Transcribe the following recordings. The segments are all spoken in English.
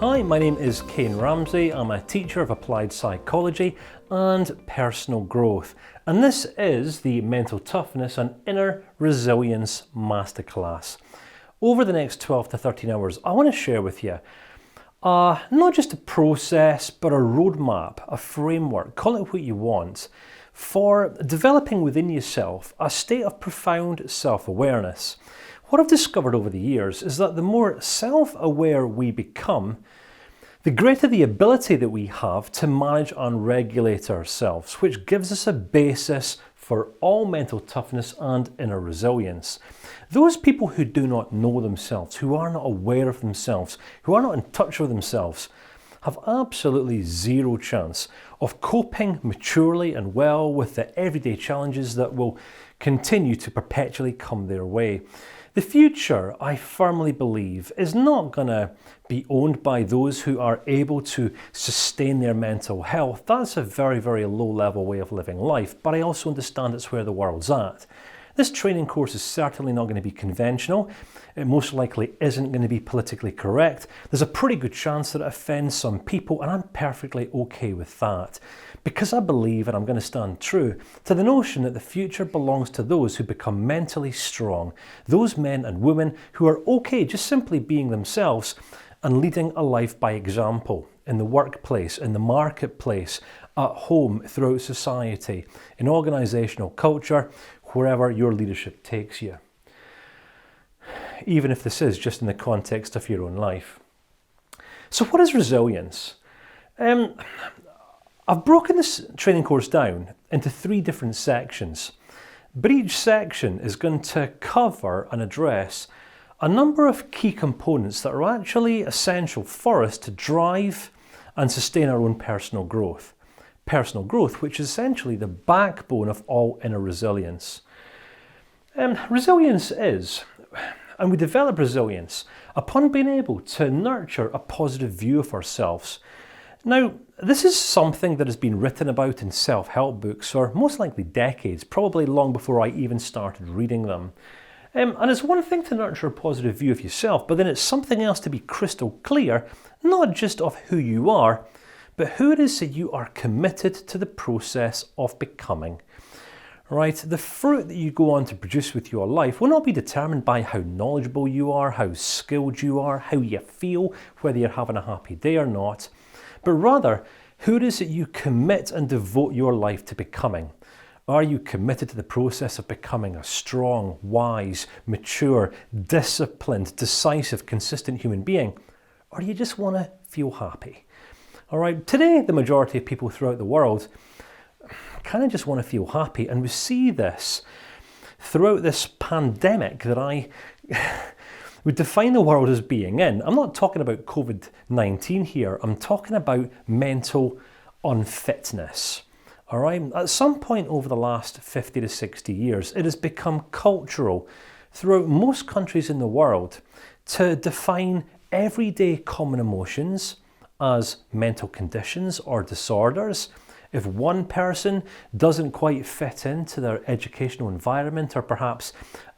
Hi, my name is Kane Ramsey. I'm a teacher of applied psychology and personal growth, and this is the Mental Toughness and Inner Resilience Masterclass. Over the next 12 to 13 hours, I want to share with you not just a process, but a roadmap, a framework, call it what you want, for developing within yourself a state of profound self-awareness. What I've discovered over the years is that the more self-aware we become, the greater the ability that we have to manage and regulate ourselves, which gives us a basis for all mental toughness and inner resilience. Those people who do not know themselves, who are not aware of themselves, who are not in touch with themselves, have absolutely zero chance of coping maturely and well with the everyday challenges that will continue to perpetually come their way. The future, I firmly believe, is not going to be owned by those who are able to sustain their mental health. That's a very, very low-level way of living life, but I also understand it's where the world's at. This training course is certainly not going to be conventional. It most likely isn't going to be politically correct. There's a pretty good chance that it offends some people, and I'm perfectly okay with that. Because I believe, and I'm going to stand true, to the notion that the future belongs to those who become mentally strong, those men and women who are okay just simply being themselves and leading a life by example in the workplace, in the marketplace, at home, throughout society, in organisational culture, wherever your leadership takes you. Even if this is just in the context of your own life. So what is resilience? I've broken this training course down into 3 different sections, but each section is going to cover and address a number of key components that are actually essential for us to drive and sustain our own personal growth. Personal growth, which is essentially the backbone of all inner resilience. Resilience is, and we develop resilience upon being able to nurture a positive view of ourselves. Now, this is something that has been written about in self-help books for most likely decades, probably long before I even started reading them. And it's one thing to nurture a positive view of yourself, but then it's something else to be crystal clear, not just of who you are, but who it is that you are committed to the process of becoming. Right? The fruit that you go on to produce with your life will not be determined by how knowledgeable you are, how skilled you are, how you feel, whether you're having a happy day or not, but rather who it is that you commit and devote your life to becoming. Are you committed to the process of becoming a strong, wise, mature, disciplined, decisive, consistent human being? Or do you just want to feel happy? All right, today the majority of people throughout the world kind of just want to feel happy, and we see this throughout this pandemic that I would define the world as being in. I'm not talking about COVID-19 here, I'm talking about mental unfitness. All right, at some point over the last 50 to 60 years, it has become cultural throughout most countries in the world to define everyday common emotions as mental conditions or disorders. If one person doesn't quite fit into their educational environment, or perhaps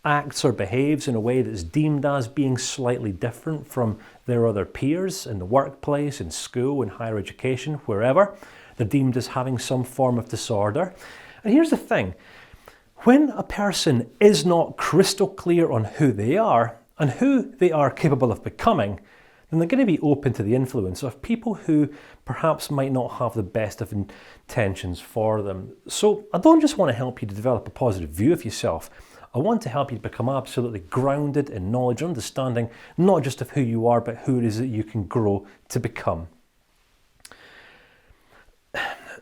acts or behaves in a way that's deemed as being slightly different from their other peers in the workplace, in school, in higher education, wherever, they're deemed as having some form of disorder. And here's the thing, when a person is not crystal clear on who they are and who they are capable of becoming, then they're going to be open to the influence of people who perhaps might not have the best of intentions for them. So I don't just want to help you to develop a positive view of yourself. I want to help you to become absolutely grounded in knowledge, understanding, not just of who you are, but who it is that you can grow to become.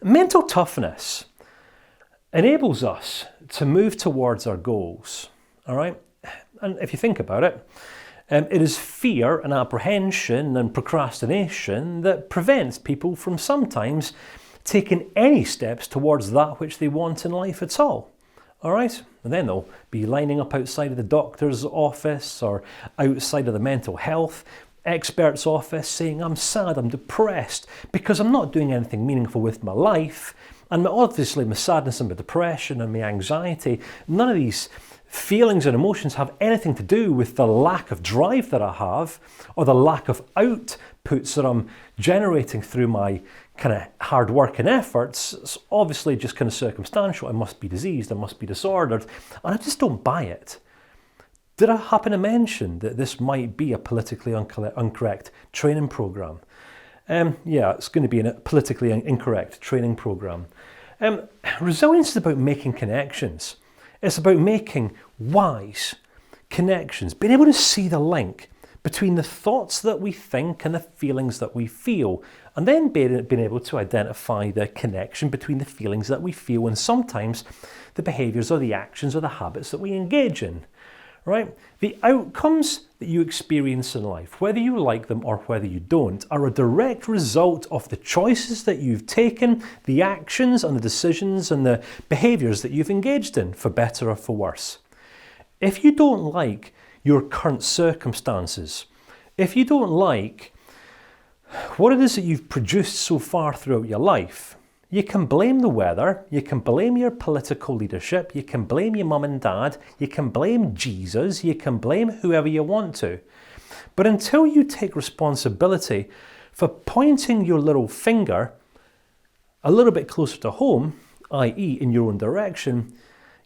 Mental toughness enables us to move towards our goals, all right? And if you think about it, it is fear and apprehension and procrastination that prevents people from sometimes taking any steps towards that which they want in life at all. All right? And then they'll be lining up outside of the doctor's office or outside of the mental health expert's office saying, I'm sad, I'm depressed because I'm not doing anything meaningful with my life. And obviously my sadness and my depression and my anxiety, none of these feelings and emotions have anything to do with the lack of drive that I have or the lack of outputs that I'm generating through my kind of hard work and efforts. It's obviously just kind of circumstantial. I must be diseased, I must be disordered, and I just don't buy it. Did I happen to mention that this might be a politically incorrect training program? Yeah, it's going to be a politically incorrect training program. Resilience is about making connections. It's about making wise connections, being able to see the link between the thoughts that we think and the feelings that we feel, and then being able to identify the connection between the feelings that we feel and sometimes the behaviours or the actions or the habits that we engage in. Right? The outcomes that you experience in life, whether you like them or whether you don't, are a direct result of the choices that you've taken, the actions and the decisions and the behaviours that you've engaged in, for better or for worse. If you don't like your current circumstances, if you don't like what it is that you've produced so far throughout your life, you can blame the weather, you can blame your political leadership, you can blame your mum and dad, you can blame Jesus, you can blame whoever you want to. But until you take responsibility for pointing your little finger a little bit closer to home, i.e. in your own direction,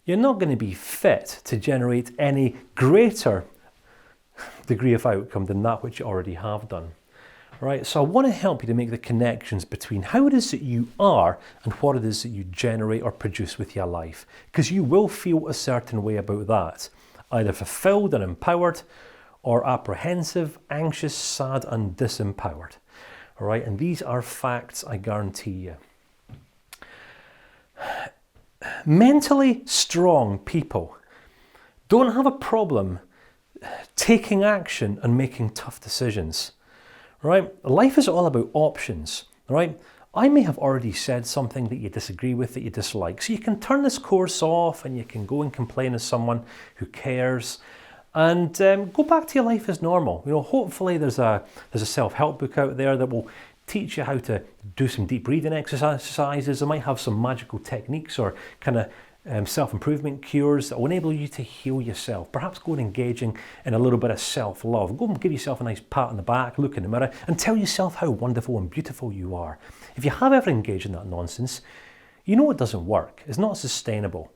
you're not going to be fit to generate any greater degree of outcome than that which you already have done. Right, so I want to help you to make the connections between how it is that you are and what it is that you generate or produce with your life. Because you will feel a certain way about that, either fulfilled and empowered, or apprehensive, anxious, sad and disempowered. All right, and these are facts, I guarantee you. Mentally strong people don't have a problem taking action and making tough decisions. Right? Life is all about options, right? I may have already said something that you disagree with, that you dislike. So you can turn this course off and you can go and complain to someone who cares and go back to your life as normal. You know, hopefully there's a self-help book out there that will teach you how to do some deep breathing exercises. It might have some magical techniques or kind of self-improvement cures that will enable you to heal yourself. Perhaps go and engaging in a little bit of self-love. Go and give yourself a nice pat on the back, look in the mirror and tell yourself how wonderful and beautiful you are. If you have ever engaged in that nonsense, you know it doesn't work. It's not sustainable.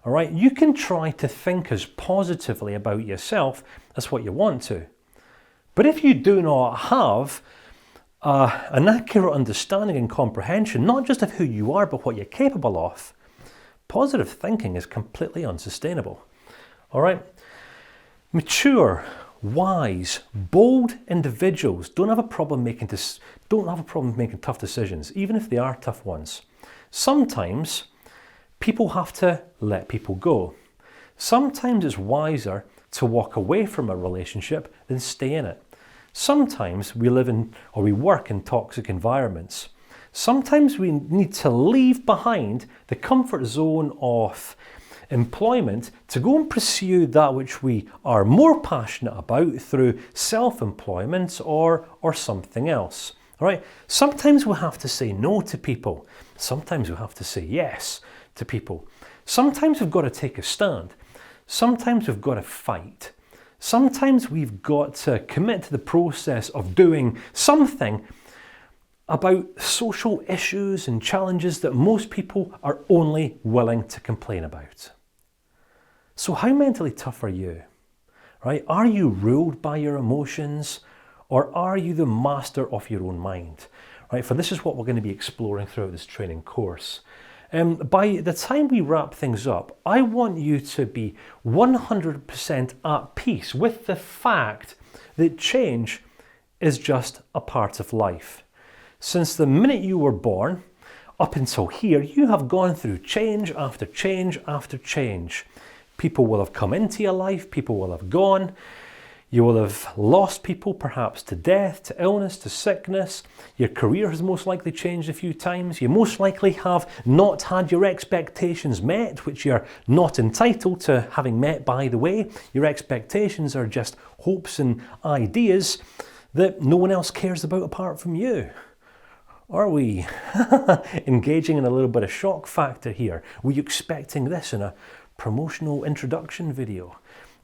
All right, you can try to think as positively about yourself as what you want to. But if you do not have an accurate understanding and comprehension, not just of who you are, but what you're capable of, positive thinking is completely unsustainable. All right? Mature, wise, bold individuals don't have a problem making tough decisions, even if they are tough ones. Sometimes people have to let people go. Sometimes it's wiser to walk away from a relationship than stay in it. Sometimes we live in or we work in toxic environments. Sometimes we need to leave behind the comfort zone of employment to go and pursue that which we are more passionate about through self-employment or something else. All right? Sometimes we have to say no to people. Sometimes we have to say yes to people. Sometimes we've got to take a stand. Sometimes we've got to fight. Sometimes we've got to commit to the process of doing something about social issues and challenges that most people are only willing to complain about. So how mentally tough are you? Right? Are you ruled by your emotions or are you the master of your own mind? Right? For this is what we're going to be exploring throughout this training course. By the time we wrap things up, I want you to be 100% at peace with the fact that change is just a part of life. Since the minute you were born, up until here, you have gone through change after change after change. People will have come into your life, people will have gone. You will have lost people, perhaps to death, to illness, to sickness. Your career has most likely changed a few times. You most likely have not had your expectations met, which you're not entitled to having met, by the way. Your expectations are just hopes and ideas that no one else cares about apart from you. Are we engaging in a little bit of shock factor here? Were you expecting this in a promotional introduction video?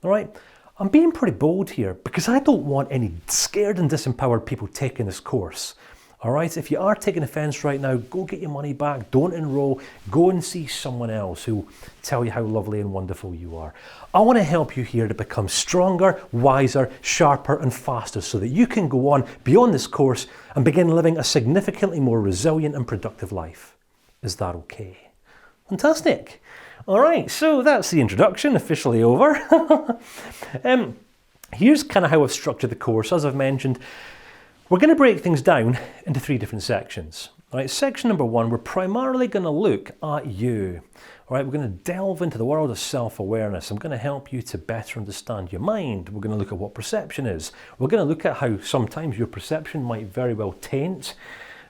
All right, I'm being pretty bold here because I don't want any scared and disempowered people taking this course. All right, if you are taking offense right now, go get your money back, don't enroll, go and see someone else who will tell you how lovely and wonderful you are. I want to help you here to become stronger, wiser, sharper and faster so that you can go on beyond this course and begin living a significantly more resilient and productive life. Is that okay? Fantastic. All right, so that's the introduction officially over. Here's kind of how I've structured the course. As I've mentioned, we're going to break things down into 3 different sections. All right, section number 1, we're primarily going to look at you. All right, we're going to delve into the world of self-awareness. I'm going to help you to better understand your mind. We're going to look at what perception is. We're going to look at how sometimes your perception might very well taint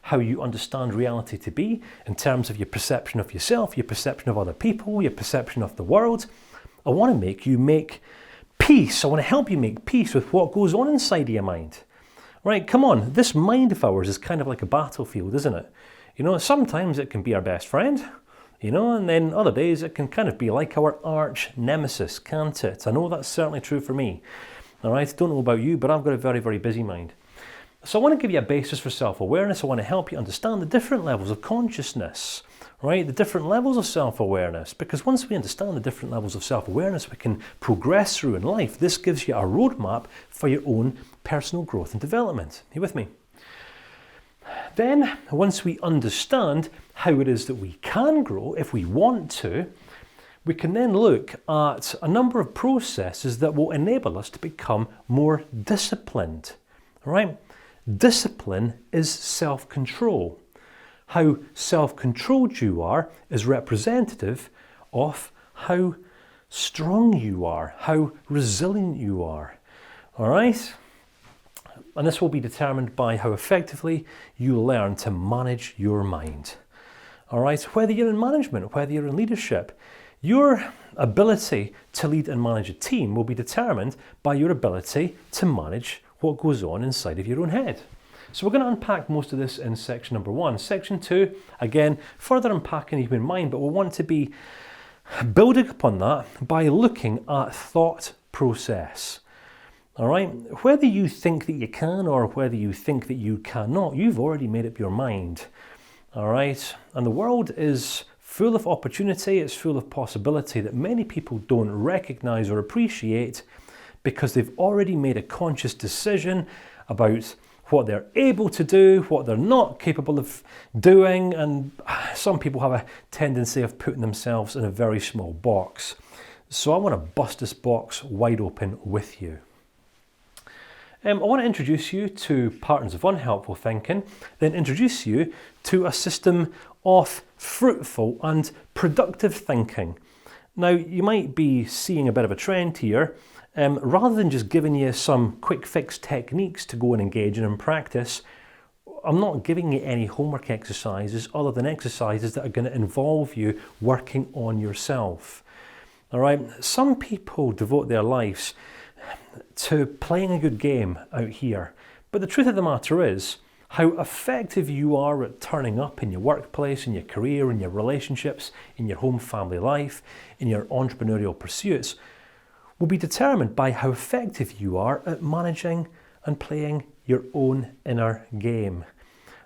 how you understand reality to be in terms of your perception of yourself, your perception of other people, your perception of the world. I want to make you make peace. I want to help you make peace with what goes on inside of your mind. Right, come on, this mind of ours is kind of like a battlefield, isn't it? You know, sometimes it can be our best friend, you know, and then other days it can kind of be like our arch nemesis, can't it? I know that's certainly true for me. All right, don't know about you, but I've got a very, very busy mind. So I want to give you a basis for self-awareness. I want to help you understand the different levels of consciousness, right? The different levels of self-awareness, because once we understand the different levels of self-awareness, we can progress through in life. This gives you a roadmap for your own personal growth and development. Are you with me? Then, once we understand how it is that we can grow, if we want to, we can then look at a number of processes that will enable us to become more disciplined. All right? Discipline is self-control. How self-controlled you are is representative of how strong you are, how resilient you are. All right? And this will be determined by how effectively you learn to manage your mind. All right? Whether you're in management, whether you're in leadership, your ability to lead and manage a team will be determined by your ability to manage what goes on inside of your own head. So we're going to unpack most of this in section number 1. Section 2, again, further unpacking the human mind, but we want to be building upon that by looking at thought process. All right, whether you think that you can or whether you think that you cannot, you've already made up your mind. All right, and the world is full of opportunity, it's full of possibility that many people don't recognize or appreciate because they've already made a conscious decision about what they're able to do, what they're not capable of doing, and some people have a tendency of putting themselves in a very small box. So I want to bust this box wide open with you. I want to introduce you to patterns of unhelpful thinking, then introduce you to a system of fruitful and productive thinking. Now, you might be seeing a bit of a trend here. Rather than just giving you some quick fix techniques to go and engage in and practice, I'm not giving you any homework exercises other than exercises that are going to involve you working on yourself. All right, some people devote their lives to playing a good game out here, but the truth of the matter is how effective you are at turning up in your workplace, in your career, in your relationships, in your home family life, in your entrepreneurial pursuits will be determined by how effective you are at managing and playing your own inner game.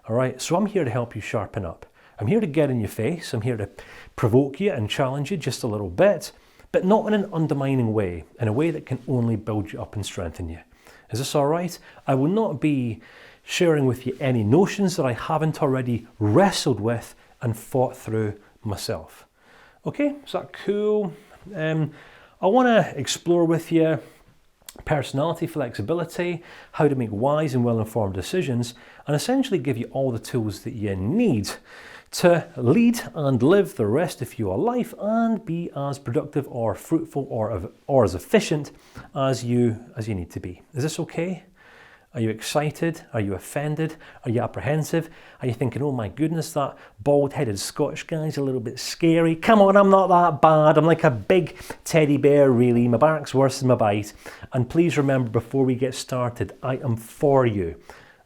All right, so I'm here to help you sharpen up. I'm here to get in your face. I'm here to provoke you and challenge you just a little bit, but not in an undermining way, in a way that can only build you up and strengthen you. Is this all right? I will not be sharing with you any notions that I haven't already wrestled with and fought through myself. Okay, is that cool? I want to explore with you personality flexibility, how to make wise and well-informed decisions, and essentially give you all the tools that you need to lead and live the rest of your life and be as productive or fruitful or as efficient as you need to be. Is this okay? Are you excited? Are you offended? Are you apprehensive? Are you thinking, oh my goodness, that bald-headed Scottish guy's a little bit scary? Come on, I'm not that bad. I'm like a big teddy bear, really. My bark's worse than my bite. And please remember, before we get started, I am for you.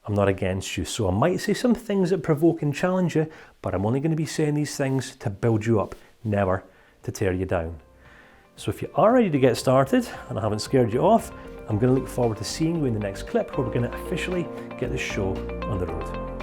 I'm not against you. So I might say some things that provoke and challenge you, but I'm only going to be saying these things to build you up, never to tear you down. So if you are ready to get started, and I haven't scared you off, I'm going to look forward to seeing you in the next clip where we're going to officially get this show on the road.